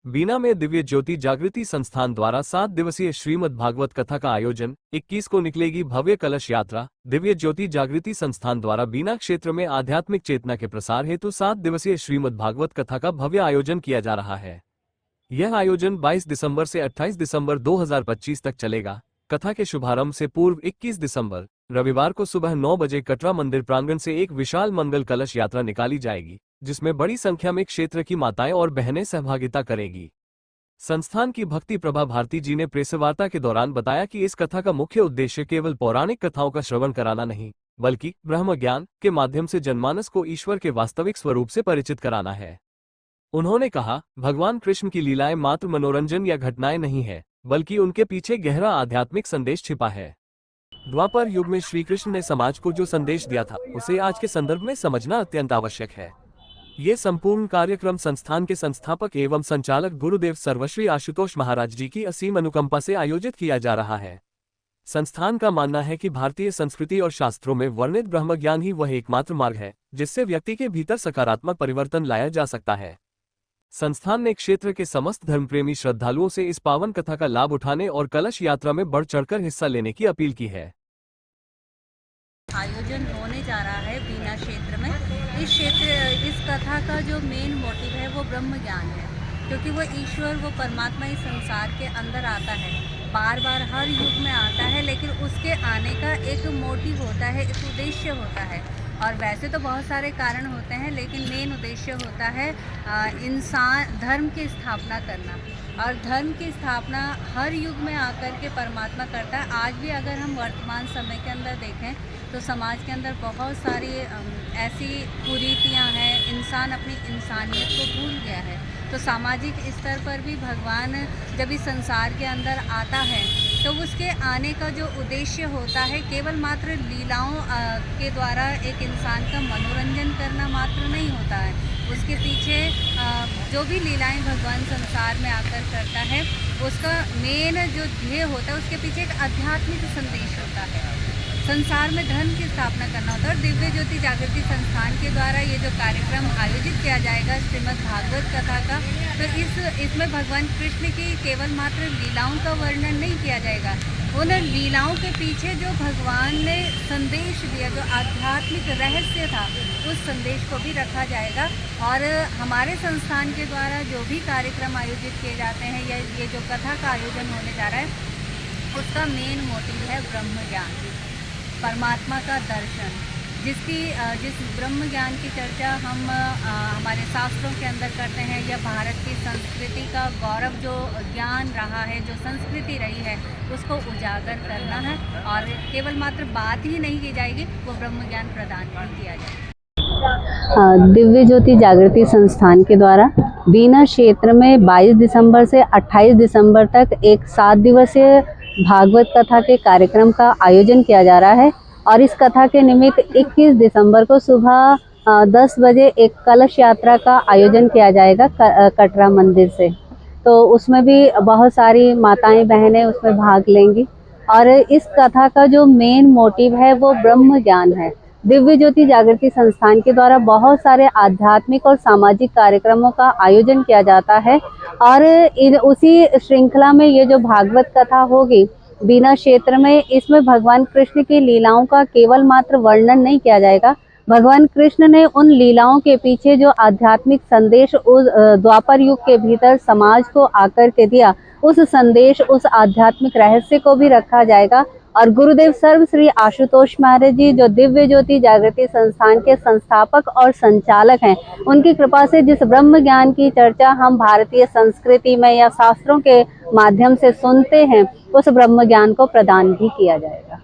बीना में दिव्य ज्योति जागृति संस्थान द्वारा 7 दिवसीय श्रीमद् भागवत कथा का आयोजन। 21 को निकलेगी भव्य कलश यात्रा। दिव्य ज्योति जागृति संस्थान द्वारा बीना क्षेत्र में आध्यात्मिक चेतना के प्रसार हेतु 7 दिवसीय श्रीमद् भागवत कथा का भव्य आयोजन किया जा रहा है। यह आयोजन 22 दिसंबर से 28 दिसंबर 2025 तक चलेगा। कथा के शुभारंभ से पूर्व 21 दिसंबर रविवार को सुबह 9 बजे कटरा मंदिर प्रांगण से एक विशाल मंगल कलश यात्रा निकाली जाएगी, जिसमें बड़ी संख्या में क्षेत्र की माताएं और बहनें सहभागिता करेगी। संस्थान की भक्ति प्रभा भारती जी ने प्रेसवार्ता के दौरान बताया कि इस कथा का मुख्य उद्देश्य केवल पौराणिक कथाओं का श्रवण कराना नहीं, बल्कि ब्रह्म ज्ञान के माध्यम से जनमानस को ईश्वर के वास्तविक स्वरूप से परिचित कराना है। उन्होंने कहा, भगवान कृष्ण की लीलाएं मात्र मनोरंजन या घटनाएं नहीं है, बल्कि उनके पीछे गहरा आध्यात्मिक संदेश छिपा है। द्वापर युग में श्री कृष्ण ने समाज को जो संदेश दिया था, उसे आज के संदर्भ में समझना अत्यंत आवश्यक है। ये संपूर्ण कार्यक्रम संस्थान के संस्थापक एवं संचालक गुरुदेव सर्वश्री आशुतोष महाराज जी की असीम अनुकंपा से आयोजित किया जा रहा है। संस्थान का मानना है कि भारतीय संस्कृति और शास्त्रों में वर्णित ब्रह्म ज्ञान ही वह एकमात्र मार्ग है, जिससे व्यक्ति के भीतर सकारात्मक परिवर्तन लाया जा सकता है। संस्थान ने क्षेत्र के समस्त धर्मप्रेमी श्रद्धालुओं से इस पावन कथा का लाभ उठाने और कलश यात्रा में बढ़ चढ़कर हिस्सा लेने की अपील की है। आयोजन होने जा रहा है बीना क्षेत्र में। इस कथा का जो मेन मोटिव है वो ब्रह्म ज्ञान है, क्योंकि वो ईश्वर, वो परमात्मा इस संसार के अंदर आता है, बार बार हर युग में आता है, लेकिन उसके आने का एक मोटिव होता है, एक उद्देश्य होता है। और वैसे तो बहुत सारे कारण होते हैं, लेकिन मेन उद्देश्य होता है इंसान धर्म की स्थापना करना। और धर्म की स्थापना हर युग में आकर के परमात्मा करता है। आज भी अगर हम वर्तमान समय के अंदर देखें तो समाज के अंदर बहुत सारी ऐसी कुरीतियाँ हैं, इंसान अपनी इंसानियत को भूल गया है। तो सामाजिक स्तर पर भी भगवान जब इस संसार के अंदर आता है तो उसके आने का जो उद्देश्य होता है केवल मात्र लीलाओं के द्वारा एक इंसान का मनोरंजन करना मात्र नहीं होता है। उसके पीछे जो भी लीलाएं भगवान संसार में आकर करता है, उसका मेन जो ध्येय होता है, उसके पीछे एक आध्यात्मिक संदेश होता है। संसार में धर्म की स्थापना करना होता है। और दिव्य ज्योति जागृति संस्थान के द्वारा ये जो कार्यक्रम आयोजित किया जाएगा श्रीमद् भागवत कथा का, तो इसमें भगवान कृष्ण की केवल मात्र लीलाओं का वर्णन नहीं किया जाएगा, उन लीलाओं के पीछे जो भगवान ने संदेश दिया, जो आध्यात्मिक रहस्य था, उस संदेश को भी रखा जाएगा। और हमारे संस्थान के द्वारा जो भी कार्यक्रम आयोजित किए जाते हैं या ये जो कथा का आयोजन होने जा रहा है, उसका मेन मोटिव है ब्रह्म ज्ञान, परमात्मा का दर्शन, जिस ब्रह्म ज्ञान की चर्चा हम हमारे शास्त्रों के अंदर करते हैं, या भारत की संस्कृति का गौरव जो ज्ञान रहा है, जो संस्कृति रही है, उसको उजागर करना है। और केवल मात्र बात ही नहीं की जाएगी, वो ब्रह्म ज्ञान प्रदान भी किया जाएगा। दिव्य ज्योति जागृति संस्थान के द्वारा बीना क्षेत्र में 22 दिसंबर से 28 दिसंबर तक एक 7 दिवसीय भागवत कथा के कार्यक्रम का आयोजन किया जा रहा है। और इस कथा के निमित्त 21 दिसंबर को सुबह 10 बजे एक कलश यात्रा का आयोजन किया जाएगा कटरा मंदिर से। तो उसमें भी बहुत सारी माताएं बहनें उसमें भाग लेंगी। और इस कथा का जो मेन मोटिव है वो ब्रह्म ज्ञान है। दिव्य ज्योति जागृति संस्थान के द्वारा बहुत सारे आध्यात्मिक और सामाजिक कार्यक्रमों का आयोजन किया जाता है। और उसी श्रृंखला में ये जो भागवत कथा होगी बीना क्षेत्र में, इसमें भगवान कृष्ण की लीलाओं का केवल मात्र वर्णन नहीं किया जाएगा। भगवान कृष्ण ने उन लीलाओं के पीछे जो आध्यात्मिक संदेश उस द्वापर युग के भीतर समाज को आकर के दिया, उस संदेश, उस आध्यात्मिक रहस्य को भी रखा जाएगा। और गुरुदेव सर्वश्री आशुतोष महाराज जी, जो दिव्य ज्योति जागृति संस्थान के संस्थापक और संचालक हैं, उनकी कृपा से जिस ब्रह्म ज्ञान की चर्चा हम भारतीय संस्कृति में या शास्त्रों के माध्यम से सुनते हैं, उस ब्रह्म ज्ञान को प्रदान भी किया जाएगा।